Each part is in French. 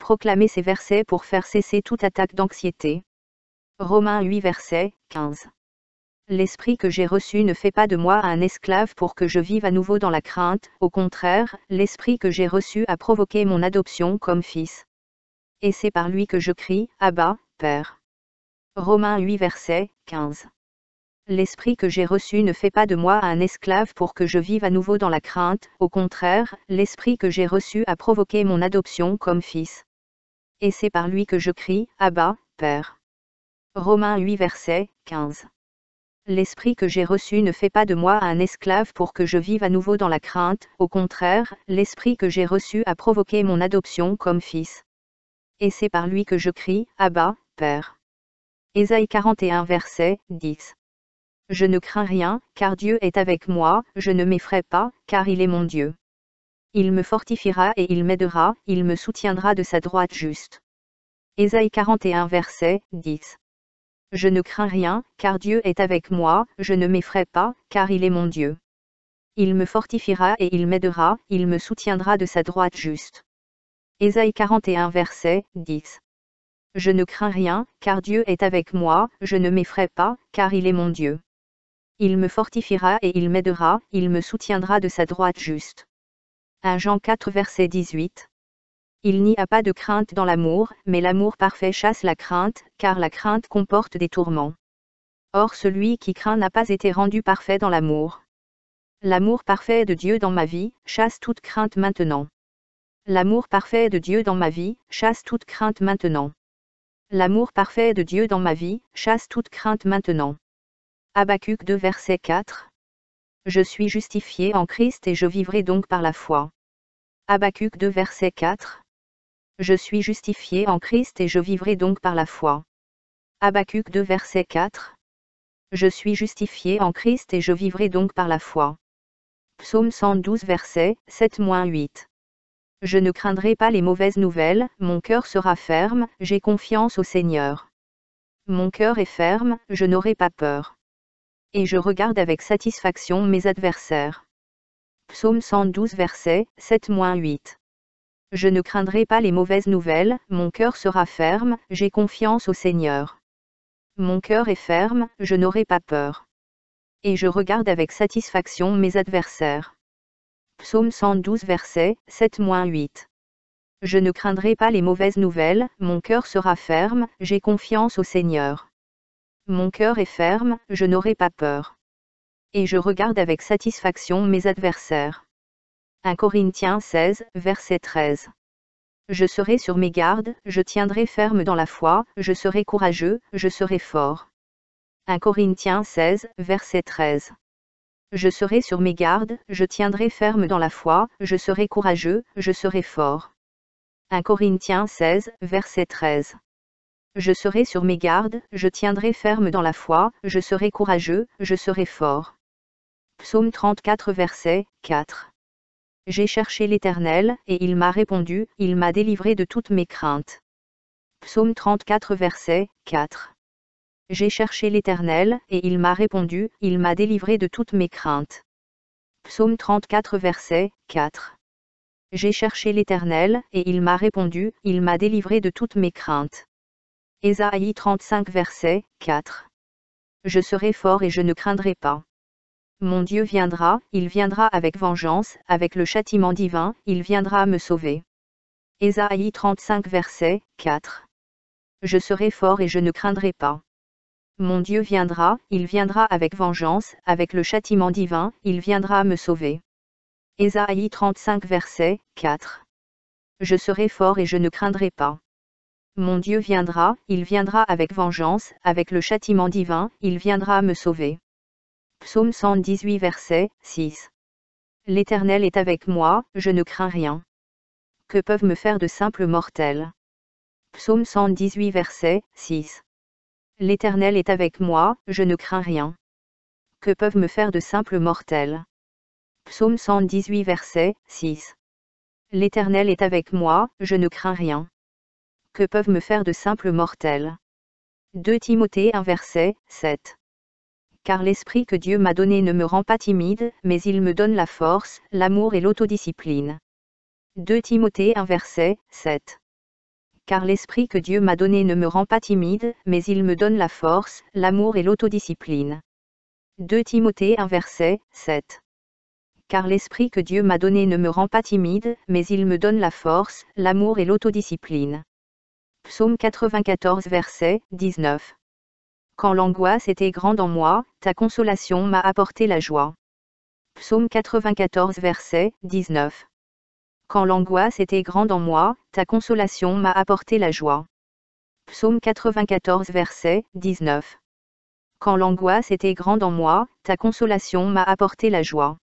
proclamer ces versets pour faire cesser toute attaque d'anxiété. Romains 8 verset 15. L'esprit que j'ai reçu ne fait pas de moi un esclave pour que je vive à nouveau dans la crainte, au contraire, l'esprit que j'ai reçu a provoqué mon adoption comme fils. Et c'est par lui que je crie, Abba, Père. Romains 8 verset 15. L'esprit que j'ai reçu ne fait pas de moi un esclave pour que je vive à nouveau dans la crainte, au contraire, l'esprit que j'ai reçu a provoqué mon adoption comme fils. Et c'est par lui que je crie, Abba, Père. Romains 8 verset 15. L'esprit que j'ai reçu ne fait pas de moi un esclave pour que je vive à nouveau dans la crainte, au contraire, l'esprit que j'ai reçu a provoqué mon adoption comme fils. Et c'est par lui que je crie, Abba, Père. Ésaïe 41 verset 10. Je ne crains rien, car Dieu est avec moi, je ne m'effraie pas, car il est mon Dieu. Il me fortifiera et il m'aidera, il me soutiendra de sa droite juste. Ésaïe 41 verset 10. Je ne crains rien, car Dieu est avec moi, je ne m'effraie pas, car il est mon Dieu. Il me fortifiera et il m'aidera, il me soutiendra de sa droite juste. Ésaïe 41 verset 10. Je ne crains rien, car Dieu est avec moi, je ne m'effraie pas, car il est mon Dieu. Il me fortifiera et il m'aidera, il me soutiendra de sa droite juste. 1 Jean 4 verset 18. Il n'y a pas de crainte dans l'amour, mais l'amour parfait chasse la crainte, car la crainte comporte des tourments. Or celui qui craint n'a pas été rendu parfait dans l'amour. L'amour parfait de Dieu dans ma vie, chasse toute crainte maintenant. L'amour parfait de Dieu dans ma vie, chasse toute crainte maintenant. L'amour parfait de Dieu dans ma vie, chasse toute crainte maintenant. Habacuc 2 verset 4. Je suis justifié en Christ et je vivrai donc par la foi. Habacuc 2 verset 4. Je suis justifié en Christ et je vivrai donc par la foi. Habacuc 2 verset 4. Je suis justifié en Christ et je vivrai donc par la foi. Psaume 112 verset 7-8. Je ne craindrai pas les mauvaises nouvelles, mon cœur sera ferme, j'ai confiance au Seigneur. Mon cœur est ferme, je n'aurai pas peur. Et je regarde avec satisfaction mes adversaires. Psaume 112 verset 7-8. Je ne craindrai pas les mauvaises nouvelles, mon cœur sera ferme, j'ai confiance au Seigneur. Mon cœur est ferme, je n'aurai pas peur. Et je regarde avec satisfaction mes adversaires. Psaume 112 verset 7-8. Je ne craindrai pas les mauvaises nouvelles, mon cœur sera ferme, j'ai confiance au Seigneur. Mon cœur est ferme, je n'aurai pas peur. Et je regarde avec satisfaction mes adversaires. 1 Corinthiens 16, verset 13. Je serai sur mes gardes, je tiendrai ferme dans la foi, je serai courageux, je serai fort. 1 Corinthiens 16, verset 13. Je serai sur mes gardes, je tiendrai ferme dans la foi, je serai courageux, je serai fort. 1 Corinthiens 16, verset 13. Je serai sur mes gardes, je tiendrai ferme dans la foi, je serai courageux, je serai fort. Psaume 34 verset 4. J'ai cherché l'Éternel, et il m'a répondu, il m'a délivré de toutes mes craintes. Psaume 34 verset 4. J'ai cherché l'Éternel, et il m'a répondu, il m'a délivré de toutes mes craintes. Psaume 34 verset 4. J'ai cherché l'Éternel, et il m'a répondu, il m'a délivré de toutes mes craintes. Ésaïe 35 verset 4. Je serai fort et je ne craindrai pas. Mon Dieu viendra, il viendra avec vengeance, avec le châtiment divin, il viendra me sauver. Ésaïe 35 verset 4. Je serai fort et je ne craindrai pas. Mon Dieu viendra, il viendra avec vengeance, avec le châtiment divin, il viendra me sauver. Ésaïe 35 verset 4. Je serai fort et je ne craindrai pas. Mon Dieu viendra, il viendra avec vengeance, avec le châtiment divin, il viendra me sauver. Psaume 118 verset 6. L'Éternel est avec moi, je ne crains rien. Que peuvent me faire de simples mortels? Psaume 118 verset 6. L'Éternel est avec moi, je ne crains rien. Que peuvent me faire de simples mortels? Psaume 118 verset 6. L'Éternel est avec moi, je ne crains rien. Que peuvent me faire de simples mortels? 2 Timothée 1 verset 7. Car l'esprit que Dieu m'a donné ne me rend pas timide, mais il me donne la force, l'amour et l'autodiscipline. 2 Timothée 1 verset 7. car l'esprit que Dieu m'a donné ne me rend pas timide, mais il me donne la force, l'amour et l'autodiscipline. 2 Timothée 1 verset 7. Car l'esprit que Dieu m'a donné ne me rend pas timide, mais il me donne la force, l'amour et l'autodiscipline. Psaume 94 verset 19. Quand l'angoisse était grande en moi, ta consolation m'a apporté la joie. Psaume 94 verset 19. Quand l'angoisse était grande en moi, ta consolation m'a apporté la joie. Psaume 94 verset 19. Quand l'angoisse était grande en moi, ta consolation m'a apporté la joie.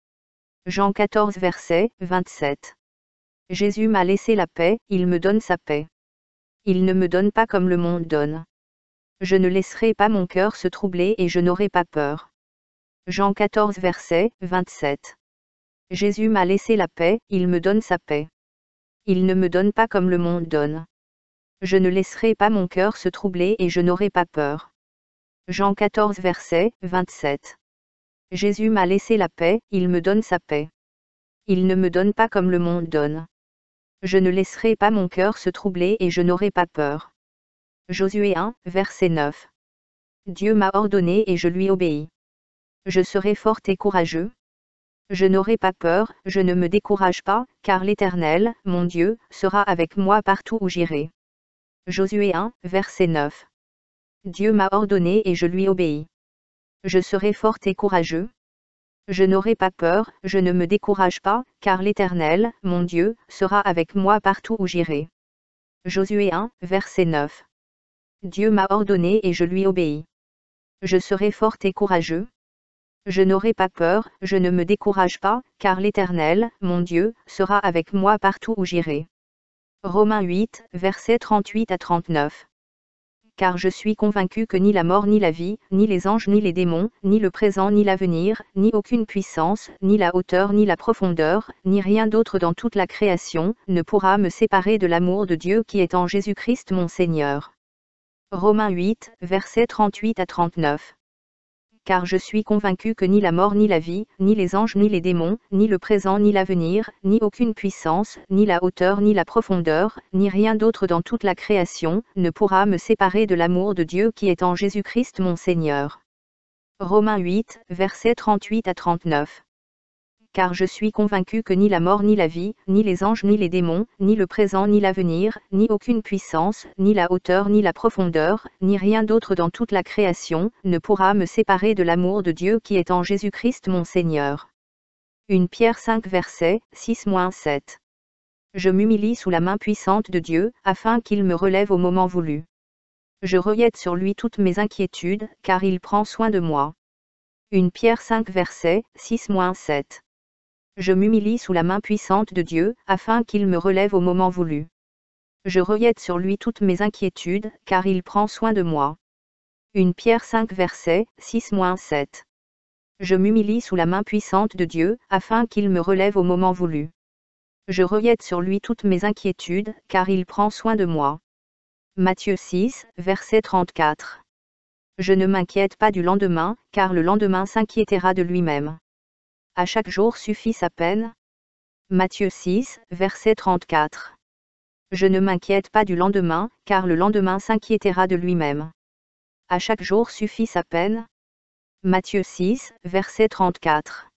Jean 14 verset 27. Jésus m'a laissé la paix, il me donne sa paix. Il ne me donne pas comme le monde donne. Je ne laisserai pas mon cœur se troubler et je n'aurai pas peur. Jean 14 verset 27. Jésus m'a laissé la paix, il me donne sa paix. Il ne me donne pas comme le monde donne. Je ne laisserai pas mon cœur se troubler et je n'aurai pas peur. Jean 14 verset 27. Jésus m'a laissé la paix, il me donne sa paix. Il ne me donne pas comme le monde donne. Je ne laisserai pas mon cœur se troubler et je n'aurai pas peur. Josué 1, verset 9. Dieu m'a ordonné et je lui obéis. Je serai fort et courageux. Je n'aurai pas peur, je ne me décourage pas, car l'Éternel, mon Dieu, sera avec moi partout où j'irai. Josué 1, verset 9. Dieu m'a ordonné et je lui obéis. Je serai fort et courageux. Je n'aurai pas peur, je ne me décourage pas, car l'Éternel, mon Dieu, sera avec moi partout où j'irai. Josué 1, verset 9. Dieu m'a ordonné et je lui obéis. Je serai fort et courageux. Je n'aurai pas peur, je ne me décourage pas, car l'Éternel, mon Dieu, sera avec moi partout où j'irai. Romains 8, versets 38 à 39. Car je suis convaincu que ni la mort ni la vie, ni les anges ni les démons, ni le présent ni l'avenir, ni aucune puissance, ni la hauteur ni la profondeur, ni rien d'autre dans toute la création, ne pourra me séparer de l'amour de Dieu qui est en Jésus-Christ mon Seigneur. Romains 8, versets 38 à 39. Car je suis convaincu que ni la mort ni la vie, ni les anges ni les démons, ni le présent ni l'avenir, ni aucune puissance, ni la hauteur ni la profondeur, ni rien d'autre dans toute la création, ne pourra me séparer de l'amour de Dieu qui est en Jésus-Christ mon Seigneur. Romains 8, versets 38 à 39. Car je suis convaincu que ni la mort ni la vie, ni les anges ni les démons, ni le présent ni l'avenir, ni aucune puissance, ni la hauteur ni la profondeur, ni rien d'autre dans toute la création, ne pourra me séparer de l'amour de Dieu qui est en Jésus-Christ mon Seigneur. 1 Pierre 5 versets 6-7. Je m'humilie sous la main puissante de Dieu, afin qu'il me relève au moment voulu. Je rejette sur lui toutes mes inquiétudes, car il prend soin de moi. 1 Pierre 5 versets 6-7. Je m'humilie sous la main puissante de Dieu, afin qu'il me relève au moment voulu. Je rejette sur lui toutes mes inquiétudes, car il prend soin de moi. 1 Pierre 5 versets 6-7. Je m'humilie sous la main puissante de Dieu, afin qu'il me relève au moment voulu. Je rejette sur lui toutes mes inquiétudes, car il prend soin de moi. Matthieu 6, verset 34. Je ne m'inquiète pas du lendemain, car le lendemain s'inquiétera de lui-même. À chaque jour suffit sa peine. Matthieu 6, verset 34. Je ne m'inquiète pas du lendemain, car le lendemain s'inquiétera de lui-même. À chaque jour suffit sa peine. Matthieu 6, verset 34.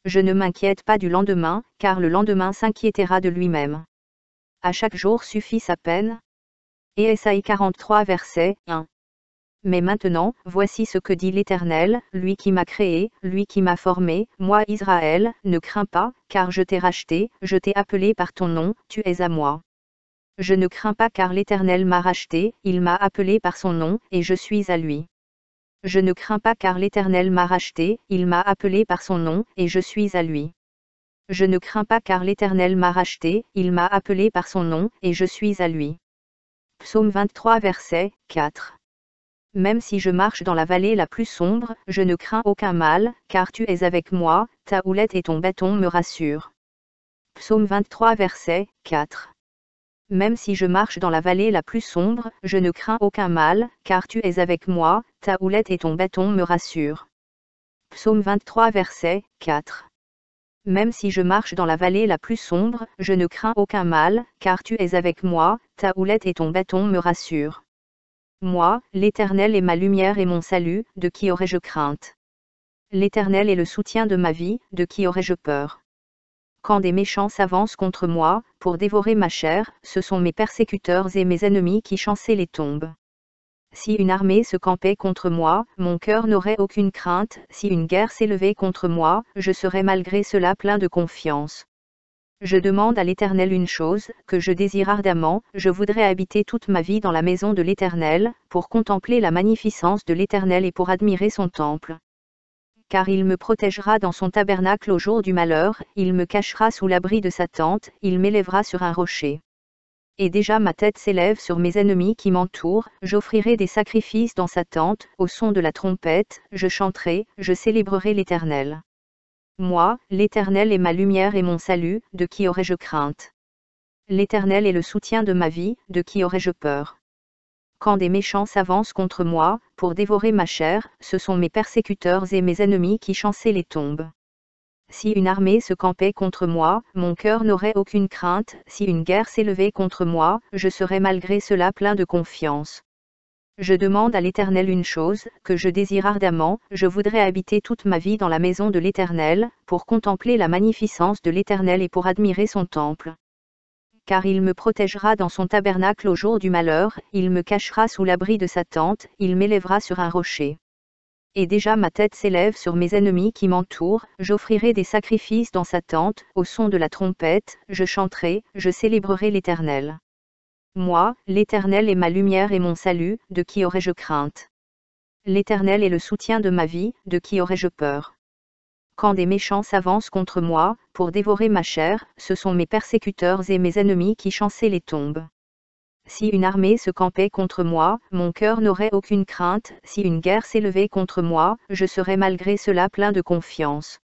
Je ne m'inquiète pas du lendemain, car le lendemain s'inquiétera de lui-même. À chaque jour suffit sa peine. Et Ésaïe 43 verset 1. Mais maintenant, voici ce que dit l'Éternel, lui qui m'a créé, lui qui m'a formé, moi Israël, ne crains pas, car je t'ai racheté, je t'ai appelé par ton nom, tu es à moi. Je ne crains pas car l'Éternel m'a racheté, il m'a appelé par son nom, et je suis à lui. Je ne crains pas car l'Éternel m'a racheté, il m'a appelé par son nom, et je suis à lui. Je ne crains pas car l'Éternel m'a racheté, il m'a appelé par son nom, et je suis à lui. Psaume 23 verset 4. Même si je marche dans la vallée la plus sombre, je ne crains aucun mal, car tu es avec moi, ta houlette et ton bâton me rassurent. Psaume 23 verset 4. Même si je marche dans la vallée la plus sombre, je ne crains aucun mal, car tu es avec moi, ta houlette et ton bâton me rassurent. Psaume 23 verset 4. Même si je marche dans la vallée la plus sombre, je ne crains aucun mal, car tu es avec moi, ta houlette et ton bâton me rassurent. Moi, l'Éternel est ma lumière et mon salut, de qui aurais-je crainte? L'Éternel est le soutien de ma vie, de qui aurais-je peur? Quand des méchants s'avancent contre moi, pour dévorer ma chair, ce sont mes persécuteurs et mes ennemis qui chancelent les tombes. Si une armée se campait contre moi, mon cœur n'aurait aucune crainte, si une guerre s'élevait contre moi, je serais malgré cela plein de confiance. Je demande à l'Éternel une chose, que je désire ardemment, je voudrais habiter toute ma vie dans la maison de l'Éternel, pour contempler la magnificence de l'Éternel et pour admirer son temple. Car il me protégera dans son tabernacle au jour du malheur, il me cachera sous l'abri de sa tente, il m'élèvera sur un rocher. Et déjà ma tête s'élève sur mes ennemis qui m'entourent, j'offrirai des sacrifices dans sa tente, au son de la trompette, je chanterai, je célébrerai l'Éternel. Moi, l'Éternel est ma lumière et mon salut, de qui aurais-je crainte? L'Éternel est le soutien de ma vie, de qui aurais-je peur? Quand des méchants s'avancent contre moi, pour dévorer ma chair, ce sont mes persécuteurs et mes ennemis qui chancelent les tombes. Si une armée se campait contre moi, mon cœur n'aurait aucune crainte, si une guerre s'élevait contre moi, je serais malgré cela plein de confiance. Je demande à l'Éternel une chose, que je désire ardemment, je voudrais habiter toute ma vie dans la maison de l'Éternel, pour contempler la magnificence de l'Éternel et pour admirer son temple. Car il me protégera dans son tabernacle au jour du malheur, il me cachera sous l'abri de sa tente, il m'élèvera sur un rocher. Et déjà ma tête s'élève sur mes ennemis qui m'entourent, j'offrirai des sacrifices dans sa tente, au son de la trompette, je chanterai, je célébrerai l'Éternel. Moi, l'Éternel est ma lumière et mon salut, de qui aurais-je crainte? L'Éternel est le soutien de ma vie, de qui aurais-je peur? Quand des méchants s'avancent contre moi, pour dévorer ma chair, ce sont mes persécuteurs et mes ennemis qui chancelent les tombes. Si une armée se campait contre moi, mon cœur n'aurait aucune crainte, si une guerre s'élevait contre moi, je serais malgré cela plein de confiance.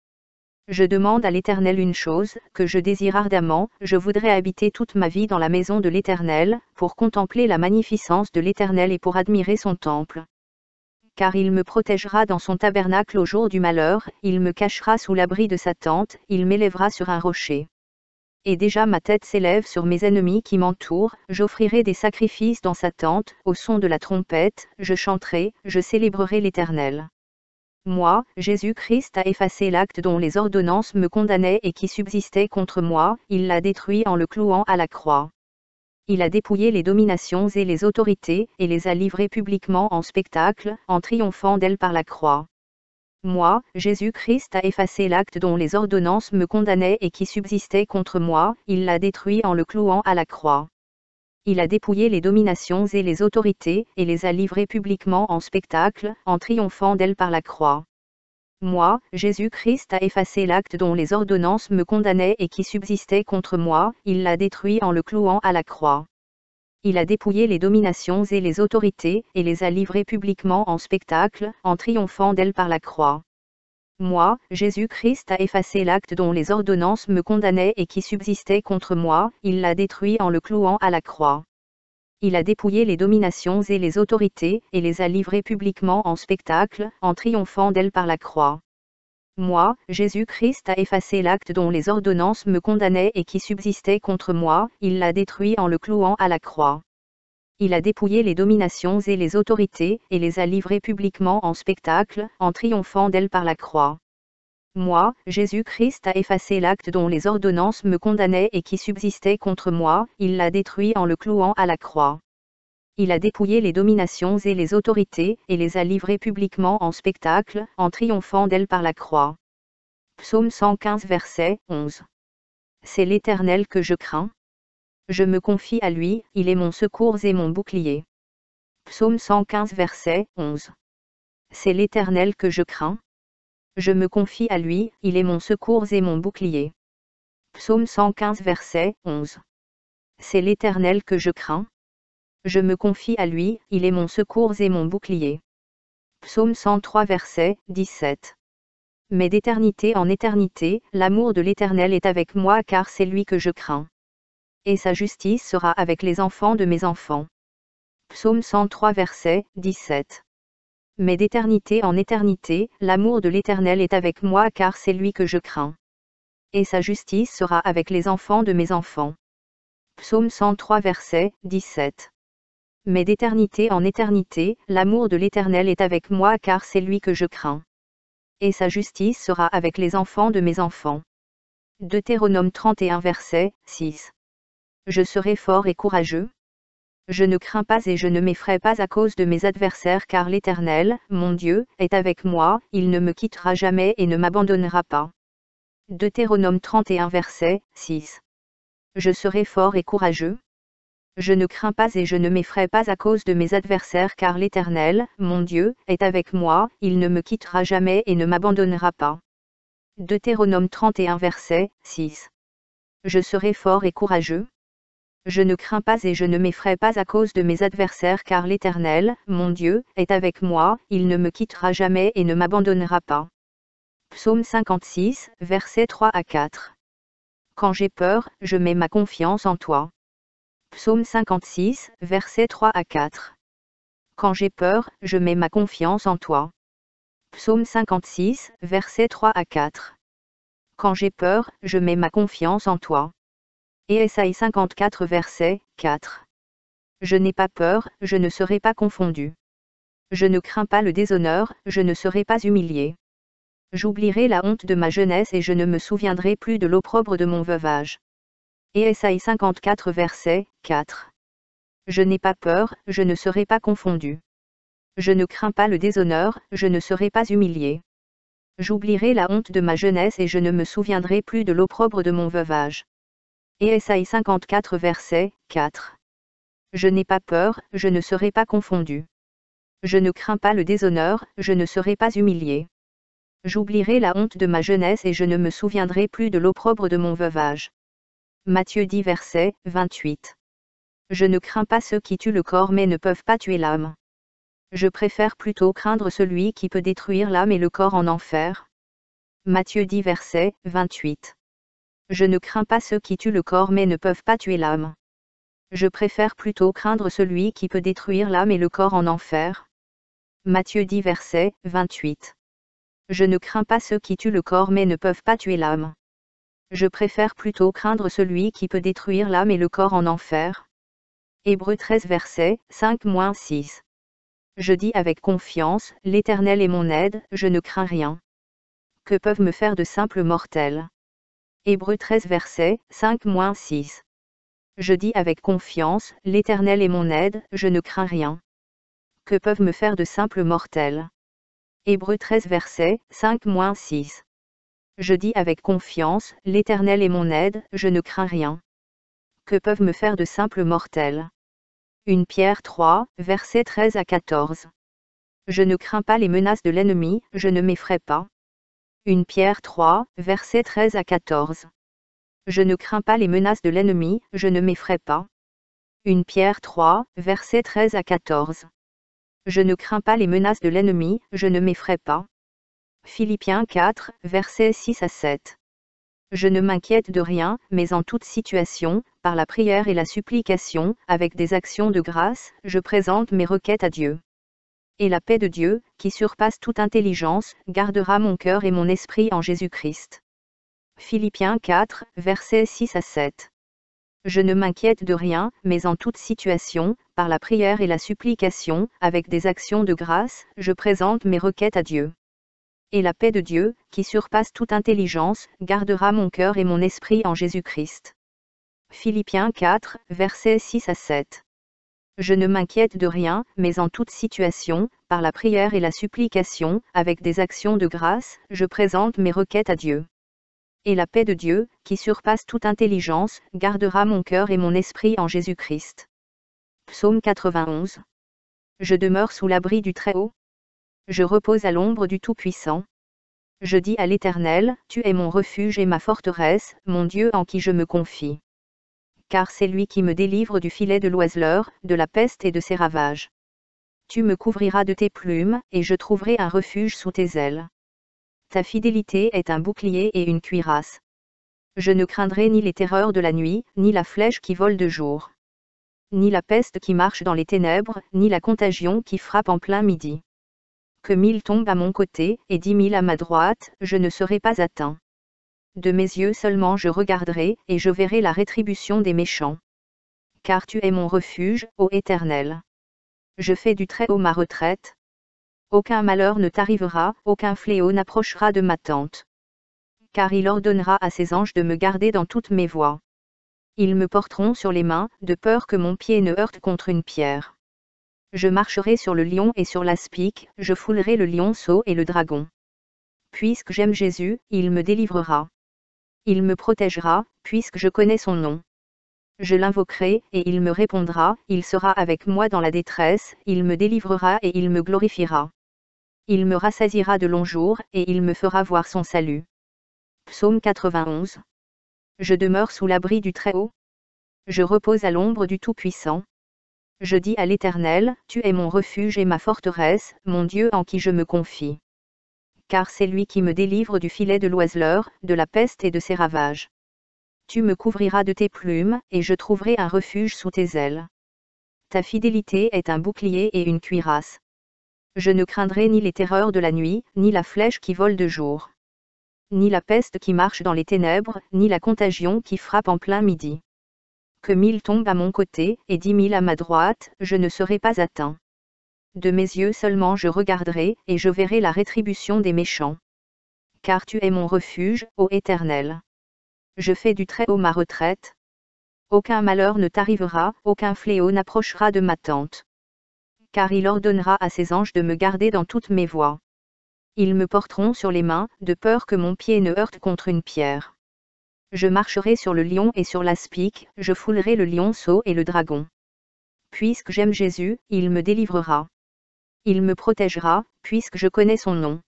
Je demande à l'Éternel une chose, que je désire ardemment, je voudrais habiter toute ma vie dans la maison de l'Éternel, pour contempler la magnificence de l'Éternel et pour admirer son temple. Car il me protégera dans son tabernacle au jour du malheur, il me cachera sous l'abri de sa tente, il m'élèvera sur un rocher. Et déjà ma tête s'élève sur mes ennemis qui m'entourent, j'offrirai des sacrifices dans sa tente, au son de la trompette, je chanterai, je célébrerai l'Éternel. Moi, Jésus-Christ a effacé l'acte dont les ordonnances me condamnaient et qui subsistait contre moi, il l'a détruit en le clouant à la croix. Il a dépouillé les dominations et les autorités, et les a livrées publiquement en spectacle, en triomphant d'elles par la croix. Moi, Jésus-Christ a effacé l'acte dont les ordonnances me condamnaient et qui subsistait contre moi, il l'a détruit en le clouant à la croix. Il a dépouillé les dominations et les autorités, et les a livrées publiquement en spectacle, en triomphant d'elles par la croix. Moi, Jésus-Christ a effacé l'acte dont les ordonnances me condamnaient et qui subsistait contre moi, il l'a détruit en le clouant à la croix. Il a dépouillé les dominations et les autorités, et les a livrées publiquement en spectacle, en triomphant d'elles par la croix. Moi, Jésus-Christ a effacé l'acte dont les ordonnances me condamnaient et qui subsistait contre moi, il l'a détruit en le clouant à la croix. Il a dépouillé les dominations et les autorités, et les a livrées publiquement en spectacle, en triomphant d'elles par la croix. Moi, Jésus-Christ a effacé l'acte dont les ordonnances me condamnaient et qui subsistait contre moi, il l'a détruit en le clouant à la croix. Il a dépouillé les dominations et les autorités, et les a livrées publiquement en spectacle, en triomphant d'elles par la croix. Moi, Jésus-Christ a effacé l'acte dont les ordonnances me condamnaient et qui subsistait contre moi, il l'a détruit en le clouant à la croix. Il a dépouillé les dominations et les autorités, et les a livrées publiquement en spectacle, en triomphant d'elles par la croix. Psaume 115 verset 11. C'est l'Éternel que je crains. Je me confie à lui, il est mon secours et mon bouclier. Psaume 115 verset 11. C'est l'Éternel que je crains. Je me confie à lui, il est mon secours et mon bouclier. Psaume 115 verset 11. C'est l'Éternel que je crains. Je me confie à lui, il est mon secours et mon bouclier. Psaume 103 verset 17. Mais d'éternité en éternité, l'amour de l'Éternel est avec moi car c'est lui que je crains. Et sa justice sera avec les enfants de mes enfants. Psaume 103 verset 17. Mais d'éternité en éternité, l'amour de l'Éternel est avec moi car c'est lui que je crains. Et sa justice sera avec les enfants de mes enfants. Psaume 103 verset 17. Mais d'éternité en éternité, l'amour de l'Éternel est avec moi car c'est lui que je crains. Et sa justice sera avec les enfants de mes enfants. Deutéronome 31 verset 6. Je serai fort et courageux. Je ne crains pas et je ne m'effraie pas à cause de mes adversaires car l'Éternel, mon Dieu, est avec moi, il ne me quittera jamais et ne m'abandonnera pas. Deutéronome 31 verset 6. Je serai fort et courageux. Je ne crains pas et je ne m'effraie pas à cause de mes adversaires car l'Éternel, mon Dieu, est avec moi, il ne me quittera jamais et ne m'abandonnera pas. Deutéronome 31 verset 6. Je serai fort et courageux. Je ne crains pas et je ne m'effraie pas à cause de mes adversaires car l'Éternel, mon Dieu, est avec moi, il ne me quittera jamais et ne m'abandonnera pas. Psaume 56, versets 3 à 4. Quand j'ai peur, je mets ma confiance en toi. Psaume 56, versets 3 à 4. Quand j'ai peur, je mets ma confiance en toi. Psaume 56, versets 3 à 4. Quand j'ai peur, je mets ma confiance en toi. Et Ésaïe 54 verset 4. Je n'ai pas peur, je ne serai pas confondu. Je ne crains pas le déshonneur, je ne serai pas humilié. J'oublierai la honte de ma jeunesse et je ne me souviendrai plus de l'opprobre de mon veuvage. Et Ésaïe 54 verset 4. Je n'ai pas peur, je ne serai pas confondu. Je ne crains pas le déshonneur, je ne serai pas humilié. J'oublierai la honte de ma jeunesse et je ne me souviendrai plus de l'opprobre de mon veuvage. Et Ésaïe 54 verset 4. Je n'ai pas peur, je ne serai pas confondu. Je ne crains pas le déshonneur, je ne serai pas humilié. J'oublierai la honte de ma jeunesse et je ne me souviendrai plus de l'opprobre de mon veuvage. Matthieu 10 verset 28. Je ne crains pas ceux qui tuent le corps mais ne peuvent pas tuer l'âme. Je préfère plutôt craindre celui qui peut détruire l'âme et le corps en enfer. Matthieu 10 verset 28. Je ne crains pas ceux qui tuent le corps mais ne peuvent pas tuer l'âme. Je préfère plutôt craindre celui qui peut détruire l'âme et le corps en enfer. Matthieu 10 verset 28. Je ne crains pas ceux qui tuent le corps mais ne peuvent pas tuer l'âme. Je préfère plutôt craindre celui qui peut détruire l'âme et le corps en enfer. Hébreux 13 verset 5-6. Je dis avec confiance, l'Éternel est mon aide, je ne crains rien. Que peuvent me faire de simples mortels? Hébreux 13 verset 5-6. Je dis avec confiance, l'Éternel est mon aide, je ne crains rien. Que peuvent me faire de simples mortels? Hébreux 13 verset 5-6. Je dis avec confiance, l'Éternel est mon aide, je ne crains rien. Que peuvent me faire de simples mortels? 1 Pierre 3, versets 13 à 14. Je ne crains pas les menaces de l'ennemi, je ne m'effraie pas. 1 Pierre 3, versets 13 à 14. Je ne crains pas les menaces de l'ennemi, je ne m'effraie pas. 1 Pierre 3, versets 13 à 14. Je ne crains pas les menaces de l'ennemi, je ne m'effraie pas. Philippiens 4, versets 6 à 7. Je ne m'inquiète de rien, mais en toute situation, par la prière et la supplication, avec des actions de grâce, je présente mes requêtes à Dieu. Et la paix de Dieu, qui surpasse toute intelligence, gardera mon cœur et mon esprit en Jésus-Christ. Philippiens 4, versets 6 à 7. Je ne m'inquiète de rien, mais en toute situation, par la prière et la supplication, avec des actions de grâce, je présente mes requêtes à Dieu. Et la paix de Dieu, qui surpasse toute intelligence, gardera mon cœur et mon esprit en Jésus-Christ. Philippiens 4, versets 6 à 7. Je ne m'inquiète de rien, mais en toute situation, par la prière et la supplication, avec des actions de grâce, je présente mes requêtes à Dieu. Et la paix de Dieu, qui surpasse toute intelligence, gardera mon cœur et mon esprit en Jésus-Christ. Psaume 91. Je demeure sous l'abri du Très-Haut. Je repose à l'ombre du Tout-Puissant. Je dis à l'Éternel, tu es mon refuge et ma forteresse, mon Dieu en qui je me confie. Car c'est lui qui me délivre du filet de l'oiseleur, de la peste et de ses ravages. Tu me couvriras de tes plumes, et je trouverai un refuge sous tes ailes. Ta fidélité est un bouclier et une cuirasse. Je ne craindrai ni les terreurs de la nuit, ni la flèche qui vole de jour. Ni la peste qui marche dans les ténèbres, ni la contagion qui frappe en plein midi. Que 1000 tombent à mon côté, et 10 000 à ma droite, je ne serai pas atteint. De mes yeux seulement je regarderai, et je verrai la rétribution des méchants. Car tu es mon refuge, ô Éternel. Je fais du Très-Haut ma retraite. Aucun malheur ne t'arrivera, aucun fléau n'approchera de ma tente. Car il ordonnera à ses anges de me garder dans toutes mes voies. Ils me porteront sur les mains, de peur que mon pied ne heurte contre une pierre. Je marcherai sur le lion et sur l'aspic, je foulerai le lionceau et le dragon. Puisque j'aime Jésus, il me délivrera. Il me protégera, puisque je connais son nom. Je l'invoquerai, et il me répondra, il sera avec moi dans la détresse, il me délivrera et il me glorifiera. Il me rassasiera de longs jours, et il me fera voir son salut. Psaume 91. Je demeure sous l'abri du Très-Haut. Je repose à l'ombre du Tout-Puissant. Je dis à l'Éternel, tu es mon refuge et ma forteresse, mon Dieu en qui je me confie. Car c'est lui qui me délivre du filet de l'oiseleur, de la peste et de ses ravages. Tu me couvriras de tes plumes, et je trouverai un refuge sous tes ailes. Ta fidélité est un bouclier et une cuirasse. Je ne craindrai ni les terreurs de la nuit, ni la flèche qui vole de jour. Ni la peste qui marche dans les ténèbres, ni la contagion qui frappe en plein midi. Que 1000 tombent à mon côté, et 10 000 à ma droite, je ne serai pas atteint. De mes yeux seulement je regarderai, et je verrai la rétribution des méchants. Car tu es mon refuge, ô Éternel. Je fais du Très-Haut ma retraite. Aucun malheur ne t'arrivera, aucun fléau n'approchera de ma tente. Car il ordonnera à ses anges de me garder dans toutes mes voies. Ils me porteront sur les mains, de peur que mon pied ne heurte contre une pierre. Je marcherai sur le lion et sur l'aspic, je foulerai le lionceau et le dragon. Puisque j'aime Jésus, il me délivrera. Il me protégera, puisque je connais son nom.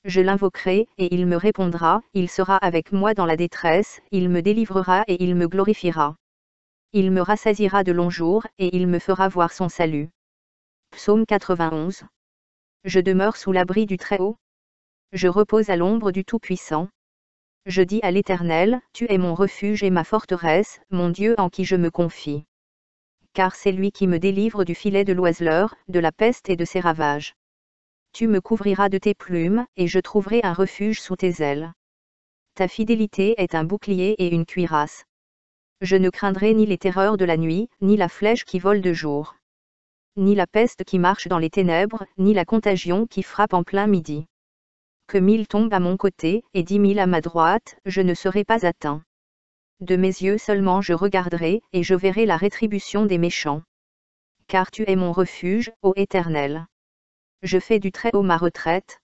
Je l'invoquerai, et il me répondra, il sera avec moi dans la détresse, il me délivrera et il me glorifiera. Il me rassasiera de longs jours, et il me fera voir son salut. Psaume 91. Je demeure sous l'abri du Très-Haut. Je repose à l'ombre du Tout-Puissant. Je dis à l'Éternel, tu es mon refuge et ma forteresse, mon Dieu en qui je me confie. Car c'est lui qui me délivre du filet de l'oiseleur, de la peste et de ses ravages. Tu me couvriras de tes plumes, et je trouverai un refuge sous tes ailes. Ta fidélité est un bouclier et une cuirasse. Je ne craindrai ni les terreurs de la nuit, ni la flèche qui vole de jour. Ni la peste qui marche dans les ténèbres, ni la contagion qui frappe en plein midi. Que 1000 tombent à mon côté, et 10 000 à ma droite, je ne serai pas atteint. De mes yeux seulement je regarderai, et je verrai la rétribution des méchants. Car tu es mon refuge, ô Éternel. Je fais du Très-Haut ma retraite.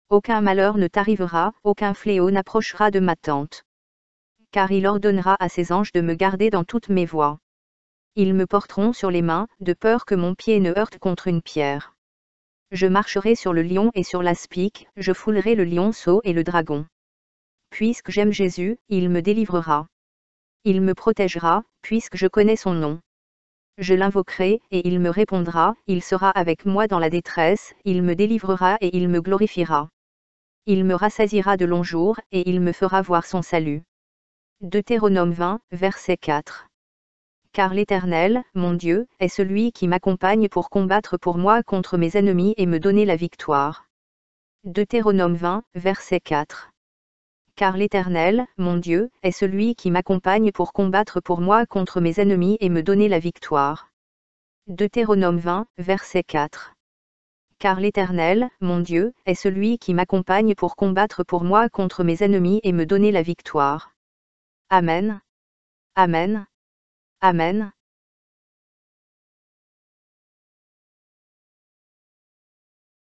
Aucun malheur ne t'arrivera, aucun fléau n'approchera de ma tente. Car il ordonnera à ses anges de me garder dans toutes mes voies. Ils me porteront sur les mains, de peur que mon pied ne heurte contre une pierre. Je marcherai sur le lion et sur l'aspic, je foulerai le lionceau et le dragon. Puisque j'aime Jésus, il me délivrera. Il me protégera, puisque je connais son nom. Je l'invoquerai, et il me répondra, il sera avec moi dans la détresse, il me délivrera et il me glorifiera. Il me rassasiera de longs jours, et il me fera voir son salut. Deutéronome 20, verset 4. Car l'Éternel, mon Dieu, est celui qui m'accompagne pour combattre pour moi contre mes ennemis et me donner la victoire. Deutéronome 20, verset 4. Car l'Éternel, mon Dieu, est celui qui m'accompagne pour combattre pour moi contre mes ennemis et me donner la victoire. Deutéronome 20, verset 4. Car l'Éternel, mon Dieu, est celui qui m'accompagne pour combattre pour moi contre mes ennemis et me donner la victoire. Amen. Amen. Amen.